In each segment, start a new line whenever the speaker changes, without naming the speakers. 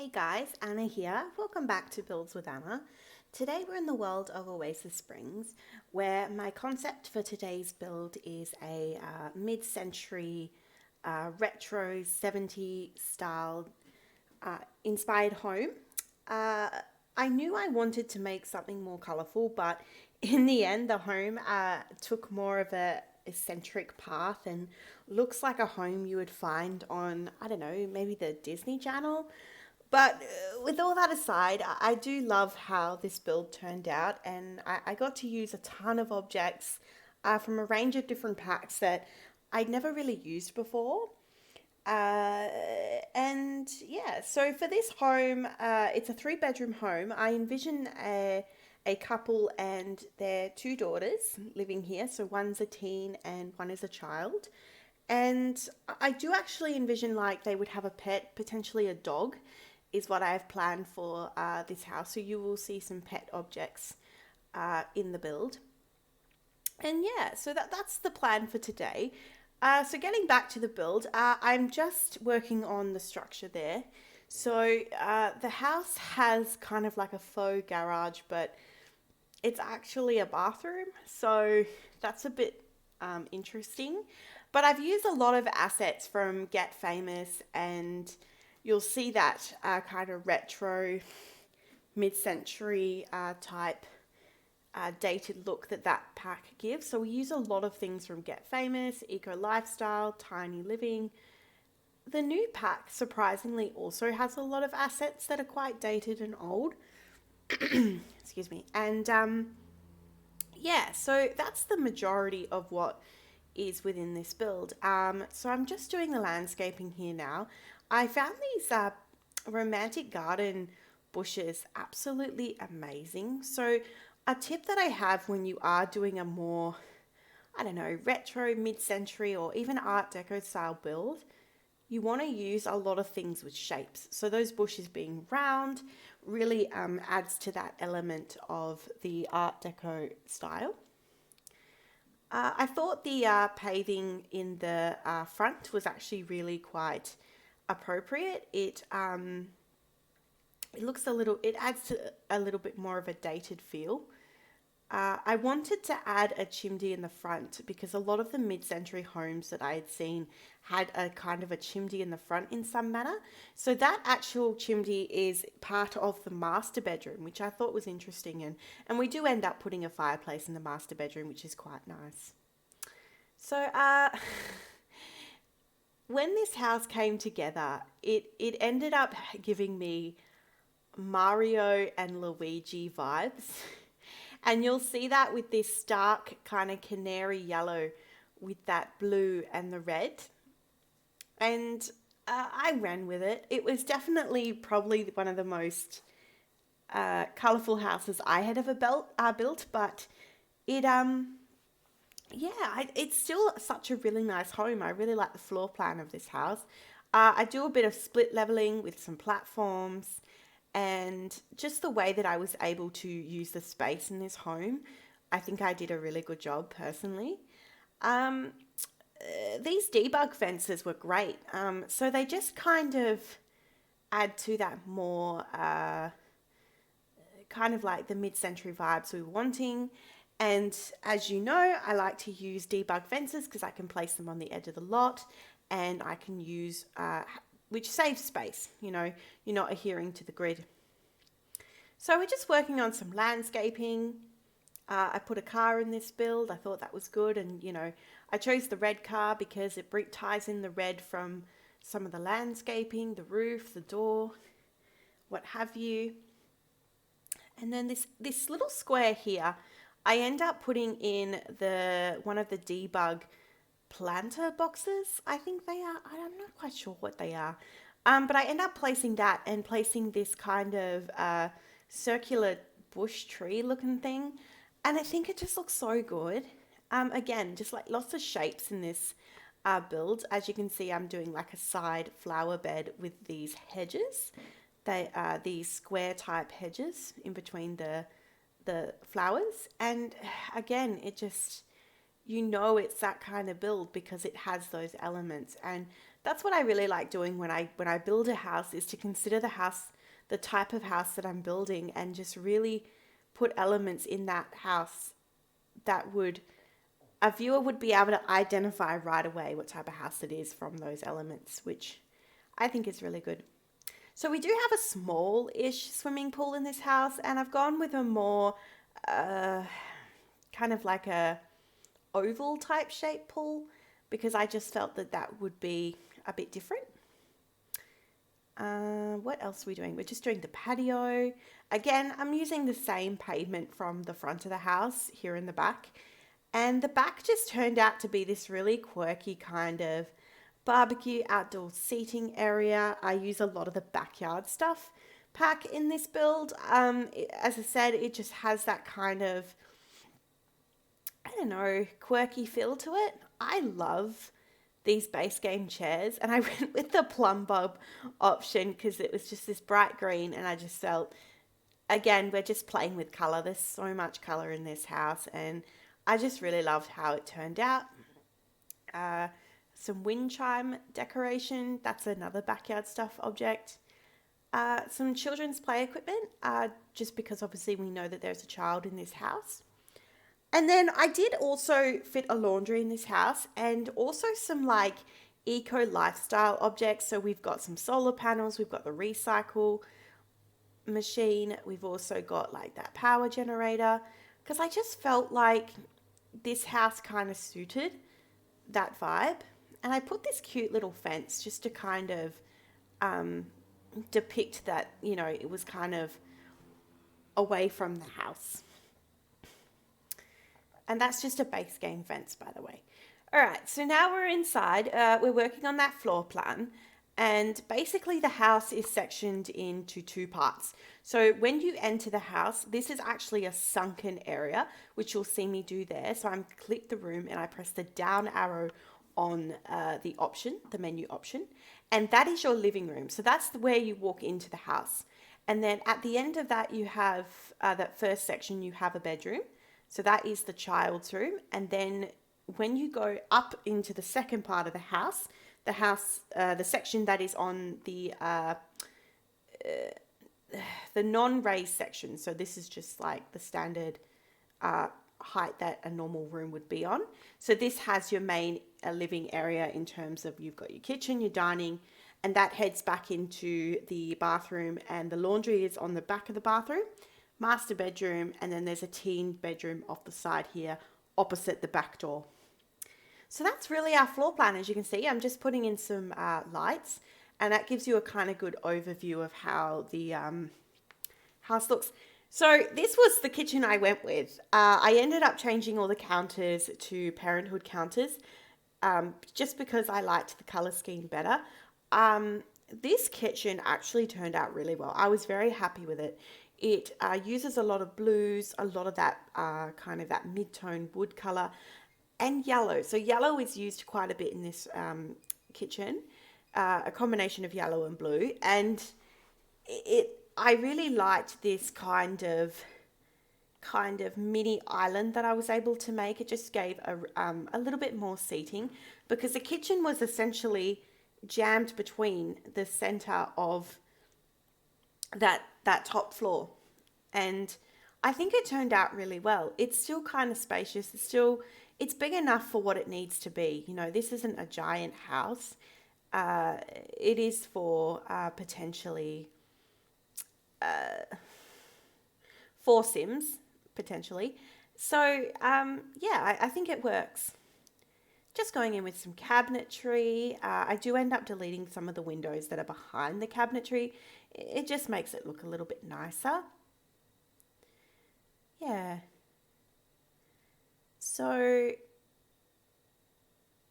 Hey guys, Anna here. Welcome back to Builds with Anna. Today we're in the world of Oasis Springs, where my concept for today's build is a mid-century retro 70s style inspired home. Uh, I knew I wanted to make something more colourful, but in the end, the home took more of a eccentric path and looks like a home you would find on, I don't know, maybe the Disney Channel. But with all that aside, I do love how this build turned out, and I got to use a ton of objects from a range of different packs that I'd never really used before. Uh, and yeah, so for this home, it's a three-bedroom home. I envision a couple and their two daughters living here. So one's a teen and one is a child. And I do actually envision like they would have a pet, potentially a dog, is what I have planned for this house. So you will see some pet objects in the build. And yeah, so that's the plan for today. So getting back to the build, I'm just working on the structure there. So the house has kind of like a faux garage, but it's actually a bathroom. So that's a bit interesting. But I've used a lot of assets from Get Famous, and you'll see that kind of retro, mid-century type dated look that pack gives. So we use a lot of things from Get Famous, Eco Lifestyle, Tiny Living. The new pack surprisingly also has a lot of assets that are quite dated and old. Excuse me. And yeah, so that's the majority of what is within this build. So I'm just doing the landscaping here now. I found these romantic garden bushes absolutely amazing. So a tip that I have when you are doing a more, I don't know, retro, mid-century or even Art Deco style build, you want to use a lot of things with shapes. So those bushes being round really adds to that element of the Art Deco style. I thought the paving in the front was actually really quite appropriate. It looks a little, it adds to a little bit more of a dated feel. I wanted to add a chimney in the front because a lot of the mid-century homes that I had seen had a kind of a chimney in the front in some manner. So that actual chimney is part of the master bedroom, which I thought was interesting. And we do end up putting a fireplace in the master bedroom, which is quite nice. So when this house came together, it ended up giving me Mario and Luigi vibes. And you'll see that with this stark kind of canary yellow with that blue and the red. And I ran with it. It was definitely probably one of the most colourful houses I had ever built, but it yeah, it's still such a really nice home. I really like the floor plan of this house. I do a bit of split leveling with some platforms, and just the way that I was able to use the space in this home, I think I did a really good job personally. Um, these debug fences were great. So they just kind of add to that more kind of like the mid-century vibes we were wanting. And as you know, I like to use debug fences because I can place them on the edge of the lot, and I can use, which saves space, you know, you're not adhering to the grid. So we're just working on some landscaping. I put a car in this build. I thought that was good. And, you know, I chose the red car because it ties in the red from some of the landscaping, the roof, the door, what have you. And then this little square here, I end up putting in one of the debug planter boxes, I think they are. I'm not quite sure what they are. But I end up placing that and placing this kind of circular bush tree looking thing. And I think it just looks so good. Again, just like lots of shapes in this build. As you can see, I'm doing like a side flower bed with these hedges. They are these square type hedges in between the flowers. And again, it just, you know, it's that kind of build because it has those elements. And that's what I really like doing when I build a house, is to consider the house, the type of house that I'm building, and just really put elements in that house that would a viewer would be able to identify right away what type of house it is from those elements, which I think is really good. So we do have a small-ish swimming pool in this house, and I've gone with a more kind of like a oval type shape pool because I just felt that that would be a bit different. What else are we doing? We're just doing the patio. Again, I'm using the same pavement from the front of the house here in the back. And the back just turned out to be this really quirky kind of barbecue outdoor seating area. I use a lot of the backyard stuff pack in this build. As I said, it just has that kind of, I don't know, quirky feel to it. I love these base game chairs, and I went with the plum bulb option because it was just this bright green, and I just felt, again, we're just playing with color. There's so much color in this house, and I just really loved how it turned out. Some wind chime decoration, that's another backyard stuff object. Some children's play equipment, just because obviously we know that there's a child in this house. And then I did also fit a laundry in this house, and also some like eco lifestyle objects. So we've got some solar panels, we've got the recycle machine, we've also got like that power generator, because I just felt like this house kind of suited that vibe. And I put this cute little fence just to kind of depict that, you know, it was kind of away from the house. And that's just a base game fence, by the way. All right, so now we're inside. We're working on that floor plan. And basically the house is sectioned into two parts. So when you enter the house, this is actually a sunken area, which you'll see me do there. So I'm click the room and I press the down arrow on the option, the menu option. And that is your living room. So that's where you walk into the house. And then at the end of that, you have that first section, you have a bedroom. So that is the child's room. And then when you go up into the second part of the house, the section that is on the non-raised section. So this is just like the standard height that a normal room would be on. So this has your main living area in terms of you've got your kitchen, your dining, and that heads back into the bathroom, and the laundry is on the back of the bathroom. Master bedroom, and then there's a teen bedroom off the side here opposite the back door. So that's really our floor plan. As you can see, I'm just putting in some lights, and that gives you a kind of good overview of how the house looks. So this was the kitchen I went with. I ended up changing all the counters to Parenthood counters just because I liked the color scheme better. This kitchen actually turned out really well. I was very happy with it. It uses a lot of blues, a lot of that kind of that mid-tone wood color, and yellow. So yellow is used quite a bit in this kitchen, a combination of yellow and blue. And I really liked this kind of mini island that I was able to make. It just gave a little bit more seating, because the kitchen was essentially jammed between the center of that top floor, and I think it turned out really well. It's still kind of spacious. It's big enough for what it needs to be. You know, this isn't a giant house. It is for potentially 4 Sims potentially. So yeah, I think it works. Just going in with some cabinetry. I do end up deleting some of the windows that are behind the cabinetry. It just makes it look a little bit nicer. Yeah. So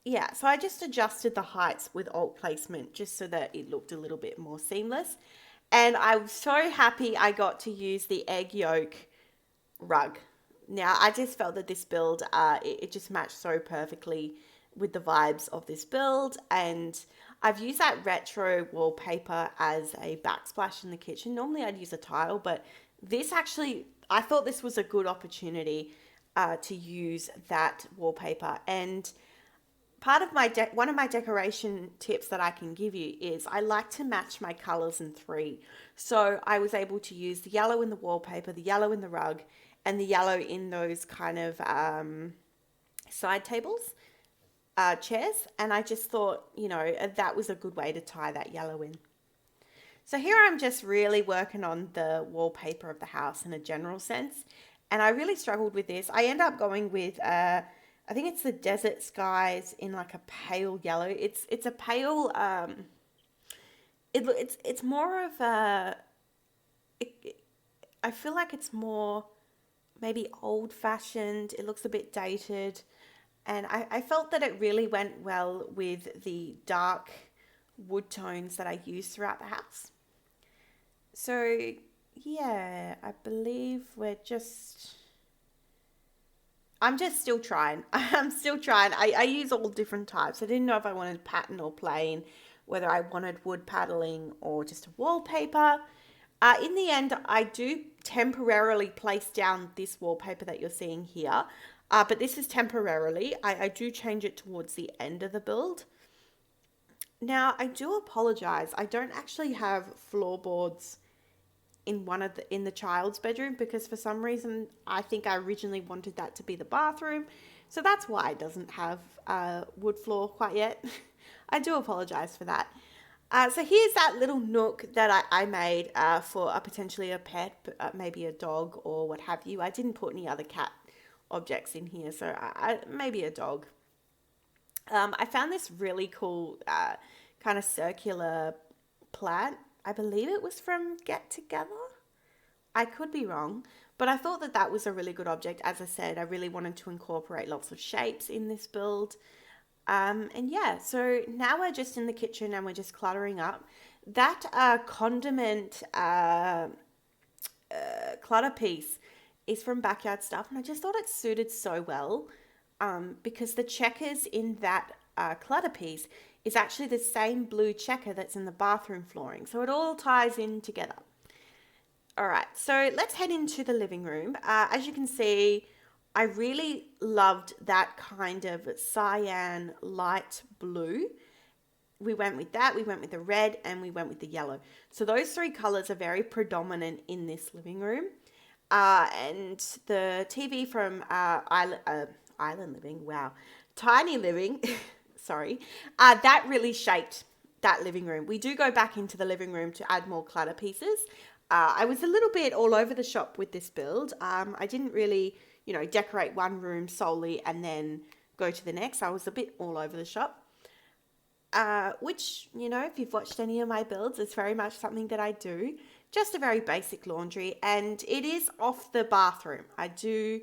I just adjusted the heights with alt placement just so that it looked a little bit more seamless. And I was so happy I got to use the egg yolk rug. Now, I just felt that this build, it just matched so perfectly with the vibes of this build. And I've used that retro wallpaper as a backsplash in the kitchen. Normally I'd use a tile, but this actually, I thought this was a good opportunity to use that wallpaper. And part of my one of my decoration tips that I can give you is I like to match my colors in three. So I was able to use the yellow in the wallpaper, the yellow in the rug, and the yellow in those kind of side tables, chairs. And I just thought, that was a good way to tie that yellow in. So here I'm just really working on the wallpaper of the house in a general sense. And I really struggled with this. I end up going with, I think it's the desert skies in like a pale yellow. It's a pale, it's more of a, I feel like it's more maybe old fashioned. It looks a bit dated. And I felt that it really went well with the dark wood tones that I used throughout the house. So yeah, I believe I'm just still trying. I'm still trying. I use all different types. I didn't know if I wanted pattern or plain, whether I wanted wood paneling or just a wallpaper. In the end, I do temporarily place down this wallpaper that you're seeing here. But this is temporarily. I do change it towards the end of the build. Now, I do apologize. I don't actually have floorboards in the child's bedroom because for some reason I think I originally wanted that to be the bathroom. So that's why it doesn't have wood floor quite yet. I do apologize for that. So here's that little nook that I made for potentially a pet, maybe a dog or what have you. I didn't put any other cat objects in here, so maybe a dog. I found this really cool kind of circular plant. I believe it was from Get Together. I could be wrong, but I thought that was a really good object. As I said, I really wanted to incorporate lots of shapes in this build. And yeah, so now we're just in the kitchen and we're just cluttering up. That condiment clutter piece is from Backyard Stuff, and I just thought it suited so well because the checkers in that clutter piece is actually the same blue checker that's in the bathroom flooring. So it all ties in together. All right, so let's head into the living room. As you can see, I really loved that kind of cyan light blue. We went with that, we went with the red, and we went with the yellow. So those three colors are very predominant in this living room. And the TV from Island Living, wow, Tiny Living, sorry, that really shaped that living room. We do go back into the living room to add more clutter pieces. I was a little bit all over the shop with this build. I didn't really, decorate one room solely and then go to the next. I was a bit all over the shop, which, if you've watched any of my builds, it's very much something that I do. Just a very basic laundry, and it is off the bathroom. I did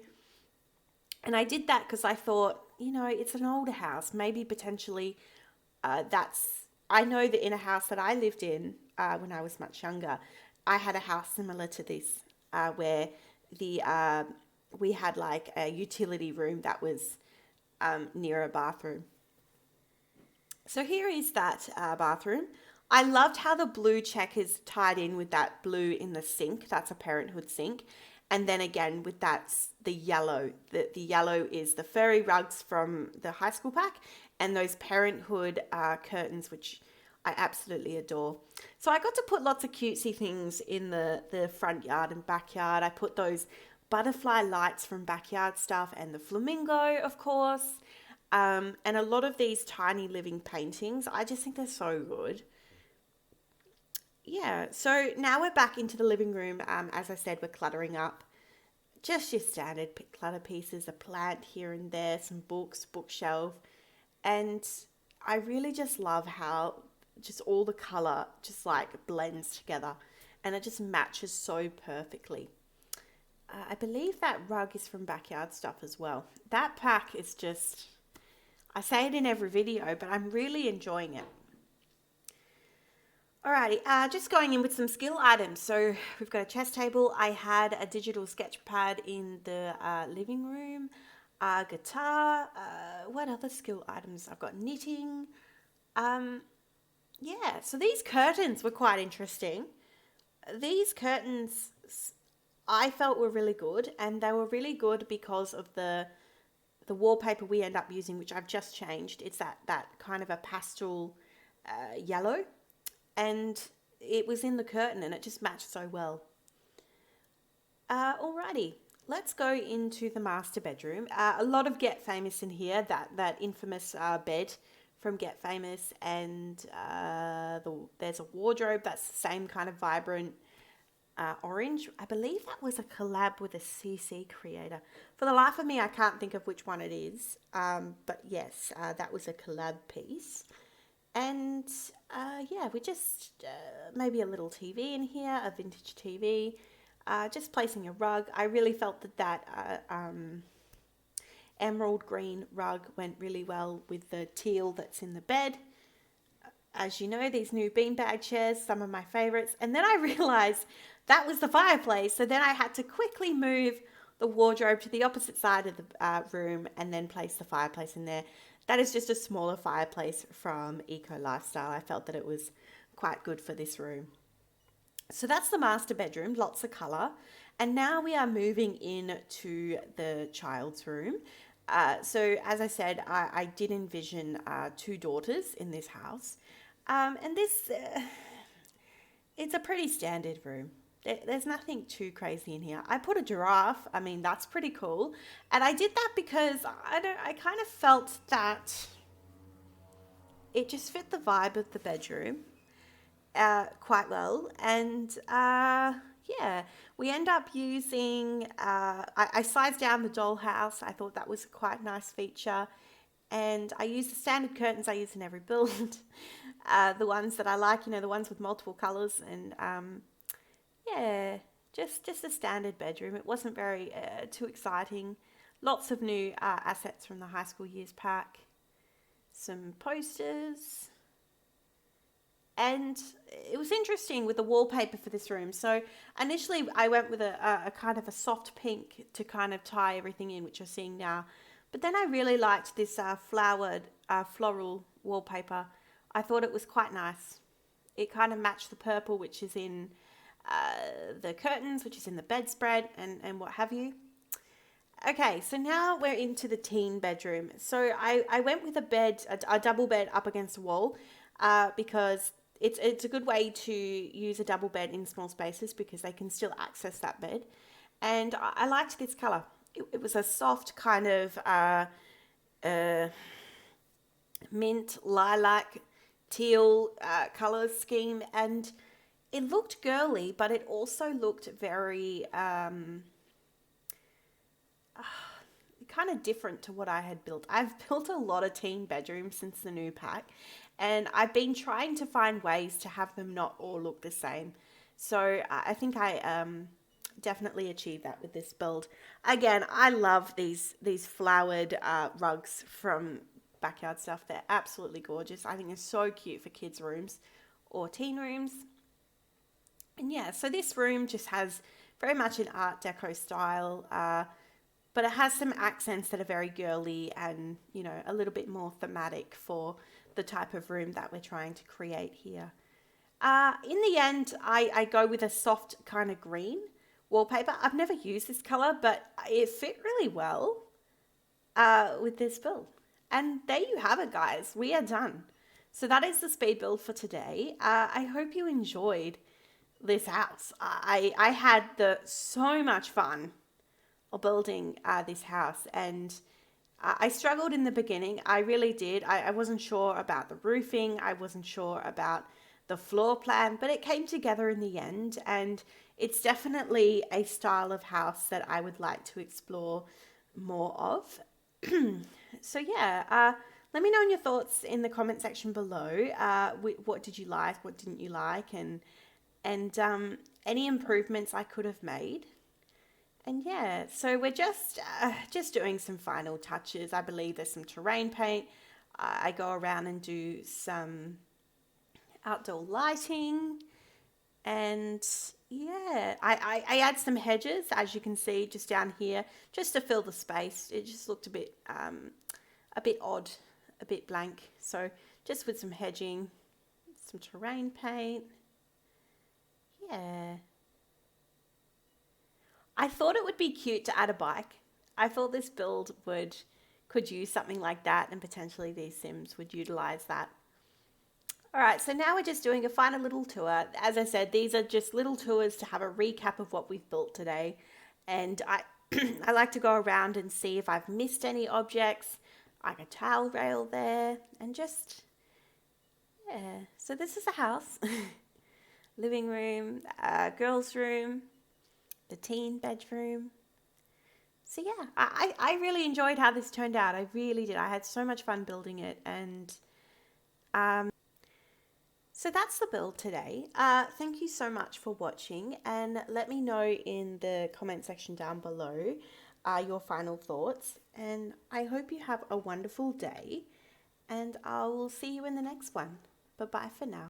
that because I thought, it's an older house. Maybe potentially I know that in a house that I lived in when I was much younger, I had a house similar to this where we had like a utility room that was near a bathroom. So here is that bathroom. I loved how the blue checkers tied in with that blue in the sink. That's a Parenthood sink. And then again with the yellow. The yellow is the furry rugs from the high school pack and those Parenthood curtains, which I absolutely adore. So I got to put lots of cutesy things in the front yard and backyard. I put those butterfly lights from Backyard Stuff and the flamingo, of course. And a lot of these tiny living paintings. I just think they're so good. Yeah, so now we're back into the living room. As I said, we're cluttering up. Just your standard clutter pieces, a plant here and there, some books, bookshelf. And I really just love how just all the colour just like blends together. And it just matches so perfectly. I believe that rug is from Backyard Stuff as well. That pack is just, I say it in every video, but I'm really enjoying it. Alrighty, just going in with some skill items. So we've got a chess table. I had a digital sketch pad in the living room, guitar. What other skill items? I've got knitting. Yeah, so these curtains were quite interesting. These curtains I felt were really good, and they were really good because of the the wallpaper we end up using, which I've just changed, it's that kind of a pastel yellow, and it was in the curtain and it just matched so well. Alrighty, let's go into the master bedroom. A lot of Get Famous in here, that infamous bed from Get Famous, and there's a wardrobe that's the same kind of vibrant orange. I believe that was a collab with a CC creator. For the life of me, I can't think of which one it is, but yes, that was a collab piece. And yeah, we just maybe a little TV in here, a vintage TV. Just placing a rug. I really felt that emerald green rug went really well with the teal that's in the bed. As you know, these new beanbag chairs, some of my favorites. And then I realized that was the fireplace. So then I had to quickly move the wardrobe to the opposite side of the room and then place the fireplace in there. That is just a smaller fireplace from Eco Lifestyle. I felt that it was quite good for this room. So that's the master bedroom, lots of colour. And now we are moving into the child's room. So as I said, I did envision 2 daughters in this house. And this, it's a pretty standard room. There's nothing too crazy in here. I put a giraffe. I mean, that's pretty cool. And I did that because I kind of felt that it just fit the vibe of the bedroom quite well. And yeah, we end up using, I sized down the dollhouse. I thought that was a quite nice feature. And I use the standard curtains I use in every build. The ones that I like, the ones with multiple colours. And yeah, just a standard bedroom. It wasn't very too exciting. Lots of new assets from the high school years pack. Some posters. And it was interesting with the wallpaper for this room. So initially I went with a kind of a soft pink to kind of tie everything in, which you're seeing now. But then I really liked this flowered floral wallpaper. I thought it was quite nice. It kind of matched the purple, which is in the curtains, which is in the bedspread and what have you. Okay, so now we're into the teen bedroom. So I went with a double bed up against a wall because it's a good way to use a double bed in small spaces because they can still access that bed. And I liked this colour. It was a soft kind of mint, lilac, teal colour scheme. And it looked girly, but it also looked very kind of different to what I had built. I've built a lot of teen bedrooms since the new pack. And I've been trying to find ways to have them not all look the same. So I think I definitely achieved that with this build. Again, I love these flowered rugs from Backyard Stuff. They're absolutely gorgeous. I think they're so cute for kids' rooms or teen rooms. And yeah, so this room just has very much an Art Deco style, but it has some accents that are very girly and, a little bit more thematic for the type of room that we're trying to create here. In the end, I go with a soft kind of green wallpaper. I've never used this color, but it fit really well with this build. And there you have it, guys. We are done. So that is the speed build for today. I hope you enjoyed this house. I had so much fun building this house, and I struggled in the beginning. I really did. I wasn't sure about the roofing. I wasn't sure about the floor plan, but it came together in the end, and it's definitely a style of house that I would like to explore more of. So yeah, let me know your thoughts in the comment section below. What did you like? What didn't you like? And any improvements I could have made. And yeah, so we're just doing some final touches. I believe there's some terrain paint. I go around and do some outdoor lighting. And yeah, I add some hedges, as you can see, just down here, just to fill the space. It just looked a bit odd, a bit blank. So just with some hedging, some terrain paint. Yeah. I thought it would be cute to add a bike. I thought this build would could use something like that, and potentially these Sims would utilize that. All right, so now we're just doing a final little tour. As I said, these are just little tours to have a recap of what we've built today. And I like to go around and see if I've missed any objects, like a towel rail there, and just, yeah. So this is a house, living room, girls' room, the teen bedroom. So yeah, I really enjoyed how this turned out. I really did. I had so much fun building it, and so that's the build today. Thank you so much for watching, and let me know in the comment section down below your final thoughts. And I hope you have a wonderful day, and I will see you in the next one. Bye bye for now.